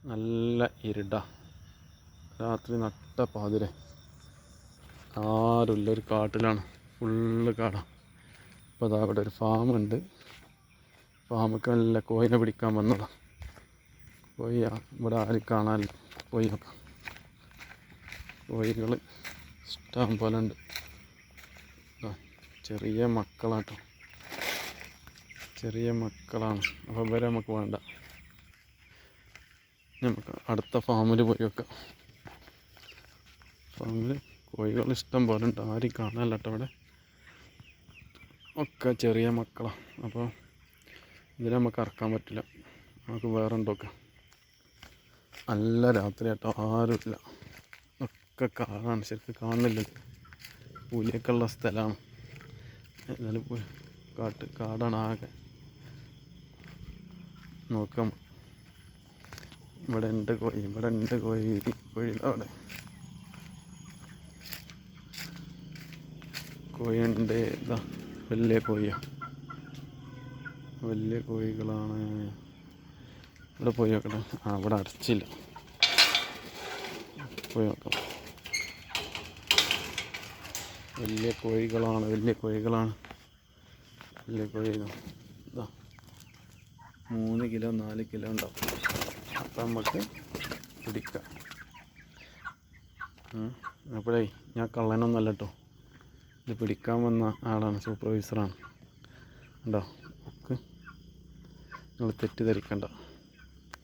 നല്ല ഇരുടാ. രാത്രി നട്ട പാതിരെ. ആരുമില്ല, ഒരു കാട്ടിലാണ്, ഫുള്ള് കാടാണ്. അപ്പോൾ അതാ അവിടെ ഒരു ഫാമുണ്ട്. ഫാമൊക്കെ നല്ല കോഴിനെ പിടിക്കാൻ വന്നതാണ്. കോഴി ഇവിടെ ആരും കാണാനില്ല. പോയി നോക്കാം. കോഴികൾ ഇഷ്ടം പോലെ ഉണ്ട്. ചെറിയ മക്കളാട്ടോ, ചെറിയ മക്കളാണ്. അപ്പോൾ ഇവരെ നമുക്ക് വേണ്ട. നമുക്ക് അടുത്ത ഫാമിൽ പോയി വെക്കാം. ഫാമിൽ കോഴികൾ ഇഷ്ടം പോലെ ഉണ്ട്. ആരും കാണാനില്ല കേട്ടോ അവിടെ. ഒക്കെ ചെറിയ മക്കളാണ്. അപ്പോൾ ഇതിനെ നമുക്ക് ഇറക്കാൻ പറ്റില്ല. നമുക്ക് വേറെ ഉണ്ടോക്കാം. നല്ല രാത്രി കേട്ടോ, ആരുമില്ല. ഒക്കെ കാടാണ്, ശരിക്കും കാണുന്നില്ല. പുലിയൊക്കെ ഉള്ള സ്ഥലമാണ്. എന്നാലും കാടാണ് ആകെ. നോക്കാം. ഇവിടെ ഉണ്ട് കോഴി, ഇവിടെ ഉണ്ട് കോഴി. അവിടെ കോഴിയുണ്ട്. ഇതാ വലിയ കോഴിയാണ്, വലിയ കോഴികളാണ്. ഇവിടെ പോയി നോക്കട്ടെ. ഇവിടെ അടച്ചില്ല, പോയി നോക്കാം. വലിയ കോഴികളാണ്, വലിയ കോഴികളാണ്. വലിയ കോഴി ഇതാ 3 കിലോ 4 കിലോ ഉണ്ടാവും. അപ്പം നമുക്ക് പിടിക്കാം. അപ്പോഴേ ഞാൻ കള്ളനൊന്നുമല്ല കേട്ടോ, ഇത് പിടിക്കാൻ വന്ന ആളാണ്, സൂപ്പർവൈസറാണ്. ഉണ്ടോ? നിങ്ങൾ തെറ്റിദ്ധരിക്കണ്ട.